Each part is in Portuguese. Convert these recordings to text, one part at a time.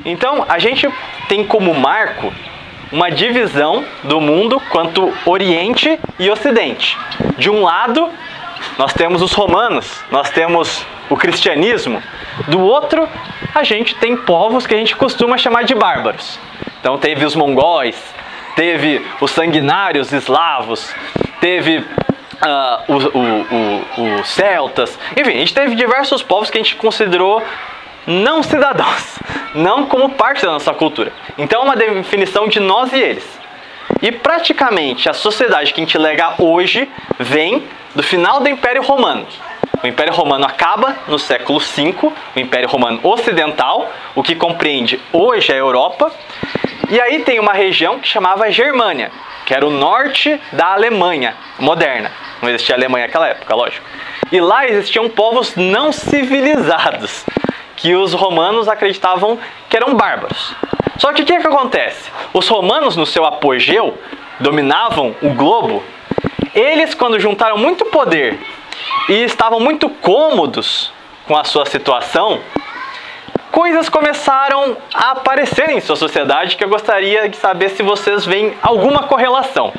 Então, a gente tem como marco uma divisão do mundo quanto Oriente e Ocidente. De um lado, nós temos os romanos, nós temos o cristianismo. Do outro, a gente tem povos que a gente costuma chamar de bárbaros. Então, teve os mongóis, teve os sanguinários eslavos, teve os celtas. Enfim, a gente teve diversos povos que a gente considerou não cidadãos, não como parte da nossa cultura. Então é uma definição de nós e eles. E praticamente a sociedade que a gente lega hoje vem do final do Império Romano. O Império Romano acaba no século V, o Império Romano Ocidental, o que compreende hoje a Europa. E aí tem uma região que chamava Germânia, que era o norte da Alemanha moderna. Não existia Alemanha naquela época, lógico. E lá existiam povos não civilizados, que os romanos acreditavam que eram bárbaros. Só que o que acontece? Os romanos, no seu apogeu, dominavam o globo. Eles, quando juntaram muito poder e estavam muito cômodos com a sua situação, coisas começaram a aparecer em sua sociedade que eu gostaria de saber se vocês veem alguma correlação.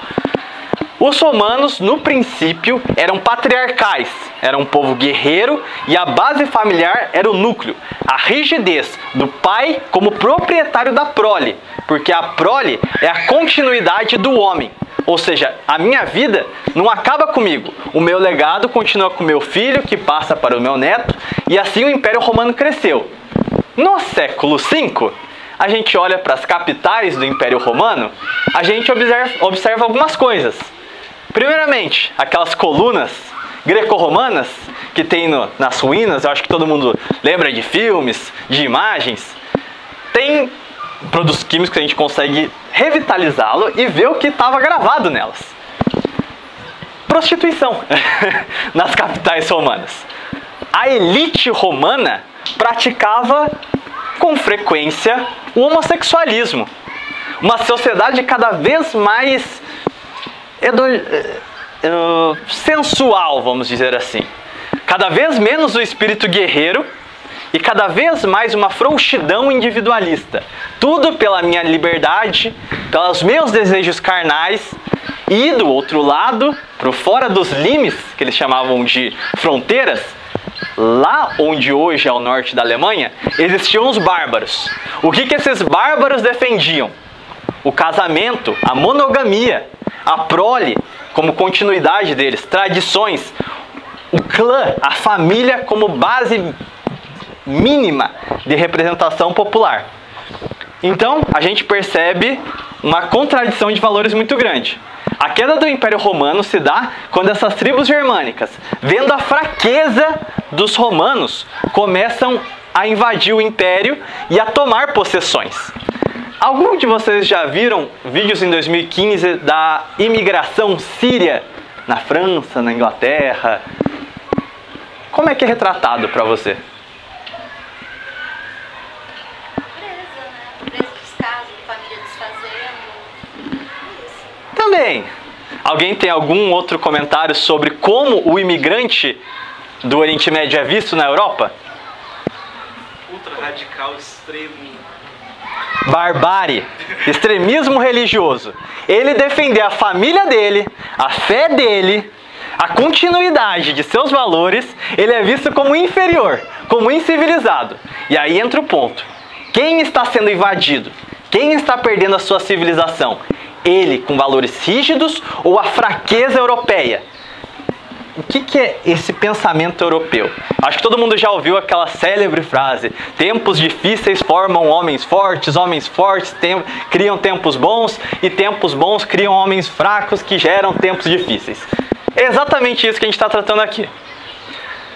Os romanos, no princípio, eram patriarcais, era um povo guerreiro e a base familiar era o núcleo, a rigidez do pai como proprietário da prole, porque a prole é a continuidade do homem. Ou seja, a minha vida não acaba comigo, o meu legado continua com o meu filho, que passa para o meu neto, e assim o Império Romano cresceu. No século V, a gente olha para as capitais do Império Romano, a gente observa algumas coisas. Primeiramente, aquelas colunas greco-romanas que tem nas ruínas, eu acho que todo mundo lembra de filmes, de imagens. Tem produtos químicos que a gente consegue revitalizá-lo e ver o que estava gravado nelas. Prostituição nas capitais romanas. A elite romana praticava com frequência o homossexualismo. Uma sociedade cada vez mais sensual, vamos dizer assim. Cada vez menos o espírito guerreiro e cada vez mais uma frouxidão individualista. Tudo pela minha liberdade, pelos meus desejos carnais. E do outro lado, por fora dos limes, que eles chamavam de fronteiras, lá onde hoje é o norte da Alemanha, existiam os bárbaros. O que esses bárbaros defendiam? O casamento, a monogamia, a prole como continuidade deles, tradições, o clã, a família como base mínima de representação popular. Então, a gente percebe uma contradição de valores muito grande. A queda do Império Romano se dá quando essas tribos germânicas, vendo a fraqueza dos romanos, começam a invadir o Império e a tomar possessões. Algum de vocês já viram vídeos em 2015 da imigração síria na França, na Inglaterra? Como é que é retratado para você? Presa dos casos, família desfazendo. Também. Alguém tem algum outro comentário sobre como o imigrante do Oriente Médio é visto na Europa? Ultra radical, extremo. Barbárie, extremismo religioso. Ele defender a família dele, a fé dele, a continuidade de seus valores, ele é visto como inferior, como incivilizado. E aí entra o ponto. Quem está sendo invadido? Quem está perdendo a sua civilização? Ele com valores rígidos ou a fraqueza europeia? O que é esse pensamento europeu? Acho que todo mundo já ouviu aquela célebre frase: tempos difíceis formam homens fortes criam tempos bons, e tempos bons criam homens fracos que geram tempos difíceis. É exatamente isso que a gente está tratando aqui.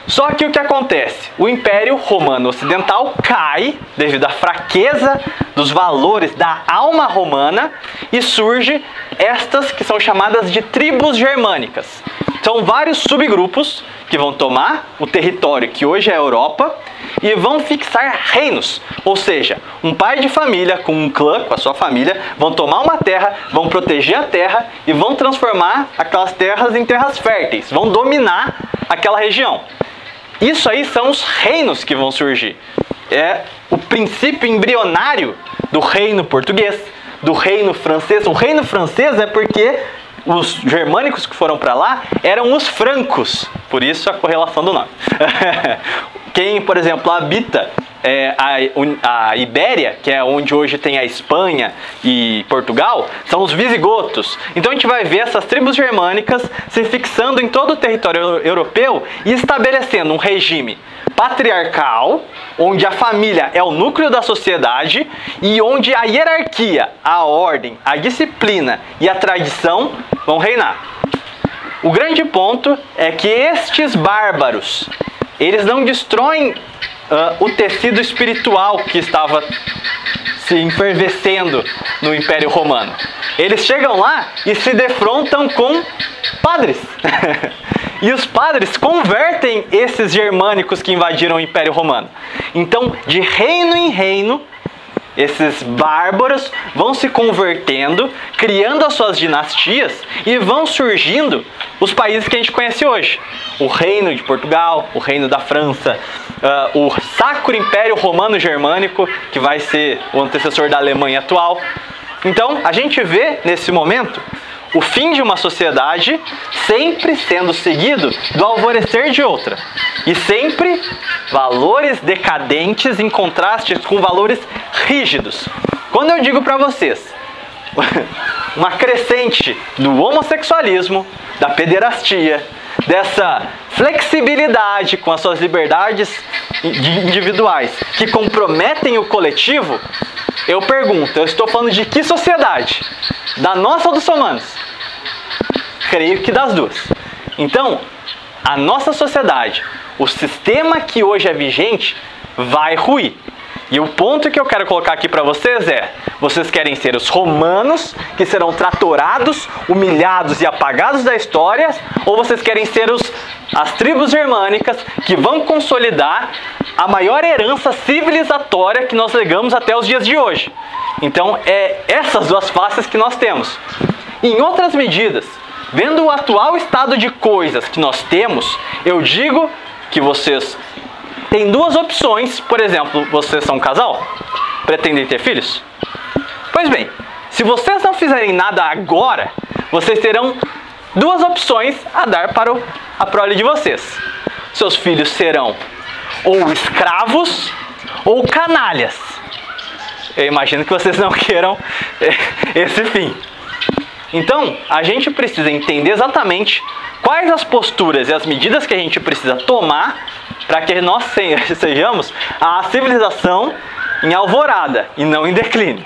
Só que o que acontece? O Império Romano Ocidental cai devido à fraqueza dos valores da alma romana e surge estas que são chamadas de tribos germânicas. São vários subgrupos que vão tomar o território que hoje é a Europa e vão fixar reinos. Ou seja, um pai de família com um clã, com a sua família, vão tomar uma terra, vão proteger a terra e vão transformar aquelas terras em terras férteis. Vão dominar aquela região. Isso aí são os reinos que vão surgir. É o princípio embrionário do reino português, do reino francês. O reino francês é porque os germânicos que foram para lá eram os francos, por isso a correlação do nome. Quem, por exemplo, habita a Ibéria, que é onde hoje tem a Espanha e Portugal, são os visigotos. Então a gente vai ver essas tribos germânicas se fixando em todo o território europeu e estabelecendo um regime patriarcal, onde a família é o núcleo da sociedade e onde a hierarquia, a ordem, a disciplina e a tradição vão reinar. O grande ponto é que estes bárbaros, eles não destroem o tecido espiritual que estava se enfervescendo no Império Romano. Eles chegam lá e se defrontam com padres. E os padres convertem esses germânicos que invadiram o Império Romano. Então, de reino em reino, esses bárbaros vão se convertendo, criando as suas dinastias e vão surgindo os países que a gente conhece hoje. O reino de Portugal, o reino da França, o Sacro Império Romano Germânico, que vai ser o antecessor da Alemanha atual. Então, a gente vê nesse momento o fim de uma sociedade sempre sendo seguido do alvorecer de outra. E sempre valores decadentes em contraste com valores rígidos. Quando eu digo para vocês uma crescente do homossexualismo, da pederastia, dessa flexibilidade com as suas liberdades individuais que comprometem o coletivo, eu pergunto, eu estou falando de que sociedade? Da nossa ou dos romanos? Creio que das duas. Então, a nossa sociedade, o sistema que hoje é vigente, vai ruir. E o ponto que eu quero colocar aqui para vocês é: vocês querem ser os romanos, que serão tratorados, humilhados e apagados da história, ou vocês querem ser as tribos germânicas, que vão consolidar a maior herança civilizatória que nós legamos até os dias de hoje? Então, é essas duas faces que nós temos. Em outras medidas, vendo o atual estado de coisas que nós temos, eu digo que vocês têm duas opções. Por exemplo, vocês são um casal? Pretendem ter filhos? Pois bem, se vocês não fizerem nada agora, vocês terão duas opções a dar para a prole de vocês. Seus filhos serão ou escravos ou canalhas. Eu imagino que vocês não queiram esse fim. Então, a gente precisa entender exatamente quais as posturas e as medidas que a gente precisa tomar para que nós sejamos a civilização em alvorada e não em declínio.